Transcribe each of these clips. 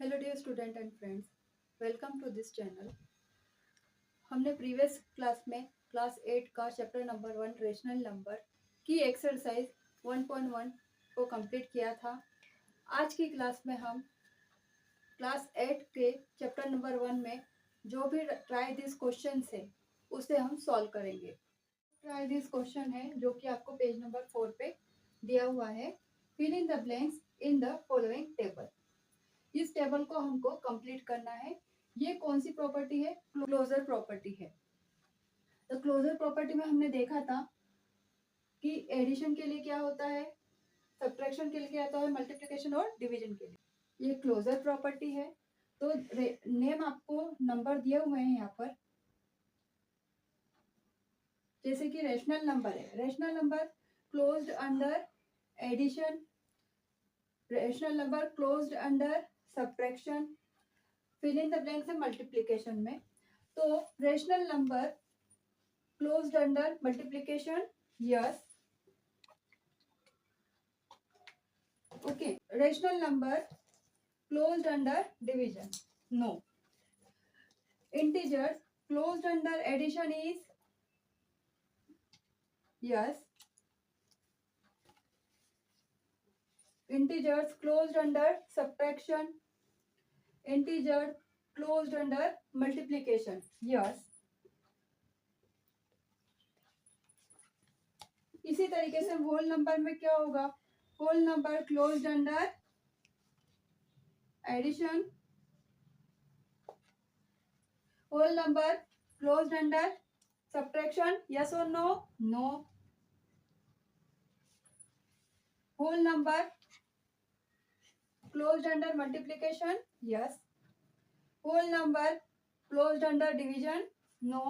Hello dear student and friends, welcome to this channel. हमने previous class में class 8 का chapter number 1 rational number की exercise 1.1 को complete किया था। आज की क्लास में हम क्लास 8 के चैप्टर नंबर 1 में जो भी ट्राई दिस क्वेश्चन है उसे हम सॉल्व करेंगे। ट्राई दिस क्वेश्चन है जो कि आपको पेज नंबर 4 पे दिया हुआ है। Fill in the blanks in the following table. इस टेबल को हमको कंप्लीट करना है। ये कौन सी प्रॉपर्टी है? क्लोजर प्रॉपर्टी है। तो क्लोजर प्रॉपर्टी में हमने देखा था कि एडिशन के लिए क्या होता है, सब्ट्रैक्शन के लिए क्या होता है, मल्टीप्लिकेशन और डिवीजन के लिए। ये क्लोजर प्रॉपर्टी है। तो नेम आपको नंबर दिए हुए हैं यहाँ पर, जैसे कि रेशनल नंबर है। Rational number closed under addition, rational number closed under subtraction, fill in the blanks है मल्टीप्लिकेशन में। तो rational number closed under multiplication, yes. Okay, rational number closed under division, no. Integers closed under addition is yes. Integers closed under subtraction, integer closed under multiplication, yes. इसी तरीके से whole number में क्या होगा? Whole number closed under addition, whole number closed under subtraction, yes और no? No. Whole number closed under multiplication, yes. Whole number closed under division, no.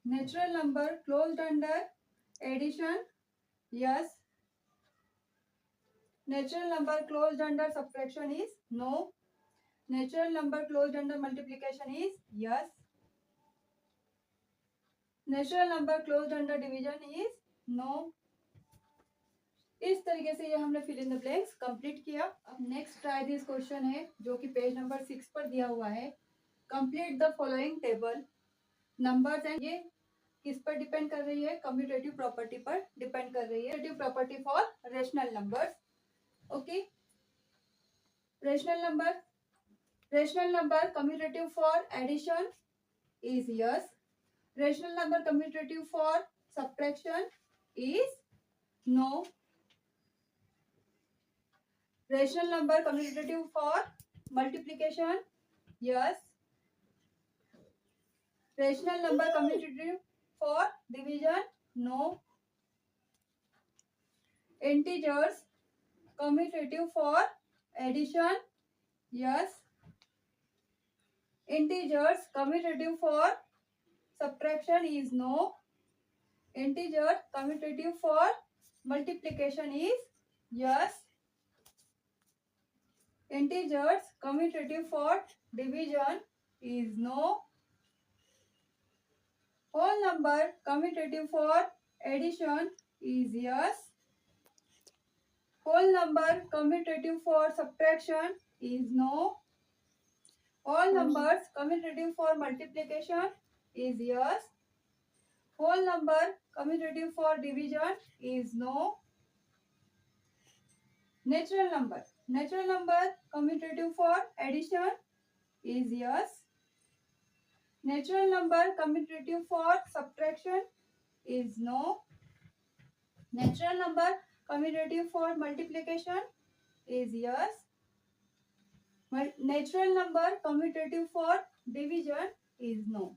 Natural number closed under addition, yes. Natural number closed under subtraction is no. Natural number closed under multiplication is yes. Natural number closed under division is no. इस तरीके से ये हमने fill in the blanks complete किया। अब next try this question है जो कि पेज नंबर 6 पर दिया हुआ है। Complete the following table. Numbers and ये किस पर डिपेंड कर रही है? कम्यूटेटिव प्रॉपर्टी पर डिपेंड कर रही है। Commutative property for rational numbers. Okay, rational number, rational number commutative for addition is yes. Rational number commutative for subtraction is no. Rational number commutative for multiplication, yes. Rational number commutative for division, no. Integers commutative for addition, yes. Integers commutative for subtraction is no. Integer commutative for multiplication is yes. Integers commutative for division is no. Whole number commutative for addition is yes. Whole number commutative for subtraction is no. All numbers commutative for multiplication is yes. Whole number commutative for division is no. Natural number, natural number commutative for addition is yes. Natural number commutative for subtraction is no. Natural number commutative for multiplication is yes. Natural number commutative for division is no.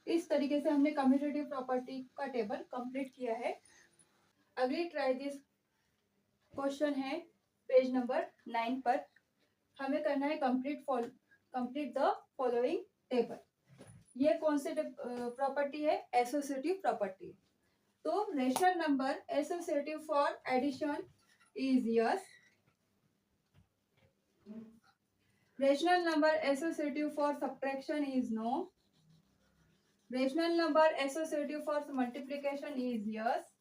इस तरीके से हमने commutative property का table complete किया है। अगली try this question है page number 9 पर। हमें करना है कंप्लीट द फॉलोइंग टेबल। ये कौन सी प्रॉपर्टी है? Associative property. तो rational number associative for addition is yes. Rational number associative for subtraction is no. Rational number associative for multiplication is yes.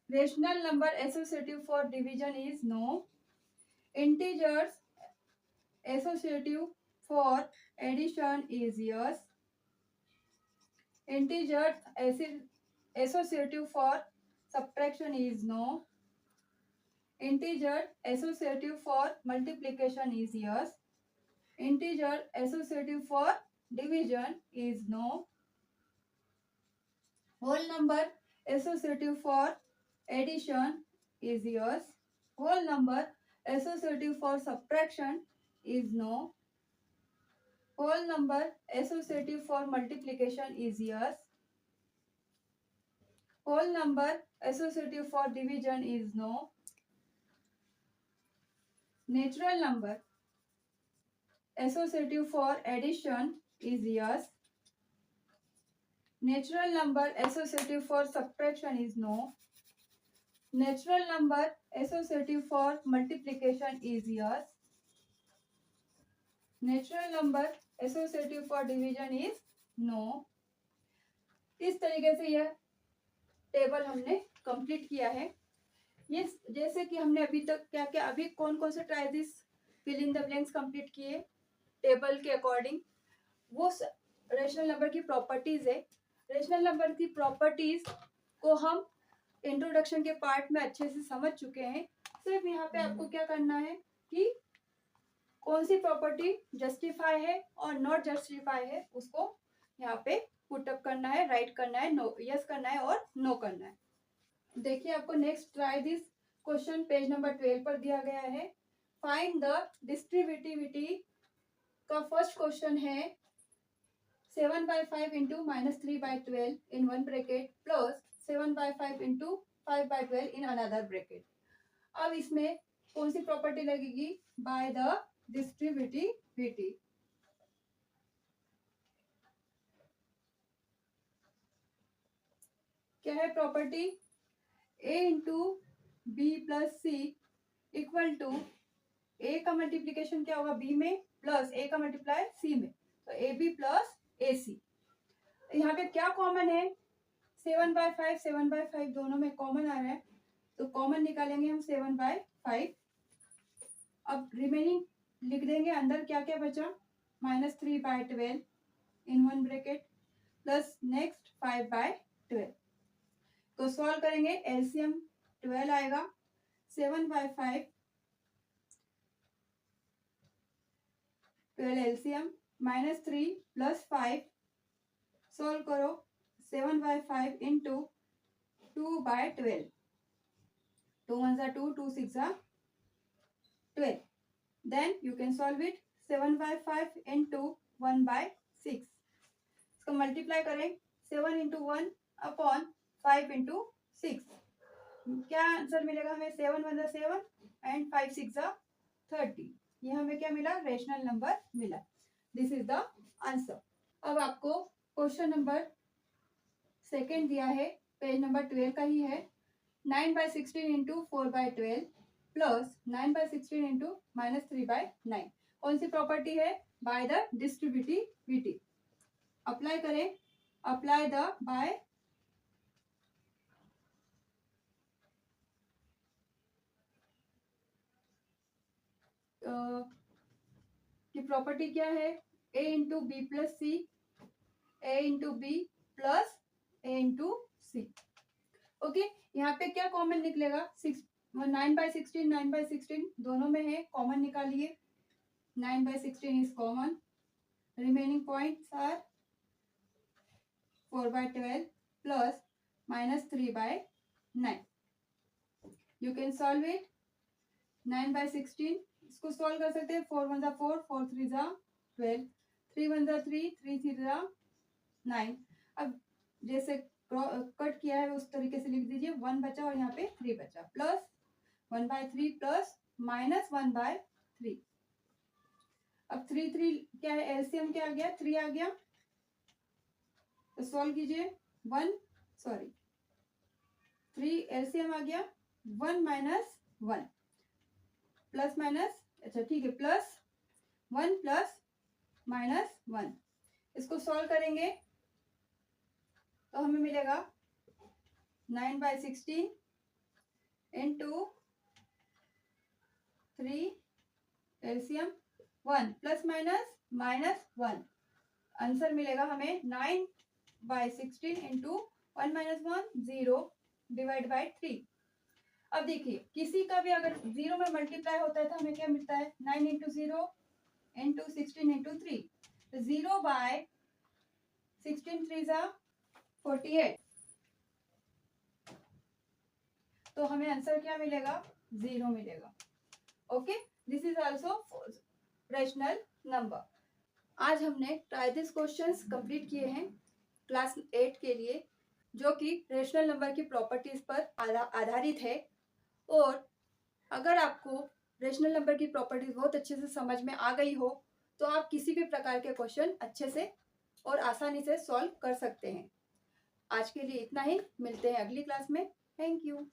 Rational number associative for division is no. Integers associative for addition is yes. Integers associative for subtraction is no. Integer associative for multiplication is yes. Integer associative for division is no. Whole number associative for addition is yes. Whole number associative for subtraction is no. Whole number associative for multiplication is yes. Whole number associative for division is no. Natural number associative for addition is yes. Natural number associative for subtraction is no. Natural number associative for multiplication is yes. Natural number associative for division is no. इस तरीके से यह table हमने complete किया है। ये जैसे कि हमने अभी तक क्या क्या अभी कौन कौन से ट्राइजिस fill in the blanks complete किए टेबल के अकॉर्डिंग, वो रेशनल नंबर की प्रॉपर्टीज है। रेशनल नंबर की प्रॉपर्टीज को हम इंट्रोडक्शन के पार्ट में अच्छे से समझ चुके हैं। सिर्फ यहाँ पे आपको क्या करना है कि कौन सी प्रॉपर्टी जस्टिफाई है और नॉट जस्टिफाई है उसको यहाँ पे पुटअप करना है, राइट करना है, नो यस करना है और नो करना है। देखिए आपको next try this question page number 12 पर दिया गया है। फाइंड द डिस्ट्रीब्यूटिविटी का फर्स्ट क्वेश्चन है 7/5 into -3/12 in one bracket plus 7/5 into 5/12 in another bracket. अब इसमें कौन सी प्रॉपर्टी लगेगी? By the distributivity. क्या है property? a into b plus c equal to a का मल्टीप्लीकेशन क्या होगा b में प्लस a का मल्टीप्लाई c में, तो ab प्लस ac। यहाँ पे क्या कॉमन है? 7/5 दोनों में कॉमन आ रहा है, तो कॉमन निकालेंगे हम 7/5। अब रिमेनिंग लिख देंगे अंदर क्या क्या बचा, -3/12 in one bracket plus next 5/12 को सॉल्व करेंगे। एलसीएम 12 आएगा। 7/5 12 एलसीएम -3 प्लस 5 सॉल्व करो। 7/5 into 2/12, 2 1 2, 2 6 12। Then you can solve it. 7/5 into 1/6 इसको मल्टीप्लाई करें। 7 इंटू 1 अपॉन 5 इंटू 6, क्या आंसर मिलेगा हमें? 7 1 7 एंड 5 6 30। ये हमें क्या मिला? रेशनल नंबर मिला। This is the answer. अब आपको क्वेश्चन नंबर सेकेंड दिया है, पेज नंबर 12 का ही है। 9/16 इंटू 4/12 प्लस 9/16 इंटू -3/9 कौन सी प्रॉपर्टी है? By the distributivity. अप्लाई करें। अप्लाई द बाय की प्रॉपर्टी क्या है? a into b plus c, a into b plus a into c. Okay, यहाँ पे क्या कॉमन निकलेगा? 9/16 दोनों में है, कॉमन निकालिए। 9/16 is common. Remaining points are 4/12 plus -3/9। You can solve it. 9/16 इसको सॉल्व कर सकते हैं। 4 1 4, 4 3 12, 3 1 3, 3 3 9। अब जैसे कट किया है उस तरीके से लिख दीजिए। 1 बचा और यहाँ पे 3 बचा, प्लस 1/3 प्लस -1/3। अब 3 3 क्या है? एलसीएम क्या आ गया? 3 आ गया, तो सॉल्व कीजिए। 3 एलसीएम आ गया। 1 - 1 प्लस माइनस, अच्छा ठीक है, प्लस 1 प्लस -1। इसको सॉल्व करेंगे तो हमें मिलेगा 9/16 into 3 LCM 1 plus minus -1, answer मिलेगा हमें 9/16 इंटू 1 - 1 0 डिवाइड बाई 3। अब देखिए किसी का भी अगर 0 में मल्टीप्लाई होता है तो हमें क्या मिलता है 9 इंटू 0 इंटू 16 इंटू 3, तो 0/16 3 ज़ा 48, तो हमें आंसर क्या मिलेगा 0 मिलेगा। Okay, this is also rational number. आज हमने ट्राई दिस क्वेश्चंस कंप्लीट किए हैं क्लास 8 के लिए, जो कि रेशनल नंबर की प्रॉपर्टीज पर आधारित है। और अगर आपको रेशनल नंबर की प्रॉपर्टीज बहुत अच्छे से समझ में आ गई हो तो आप किसी भी प्रकार के क्वेश्चन अच्छे से और आसानी से सॉल्व कर सकते हैं। आज के लिए इतना ही, मिलते हैं अगली क्लास में। Thank you.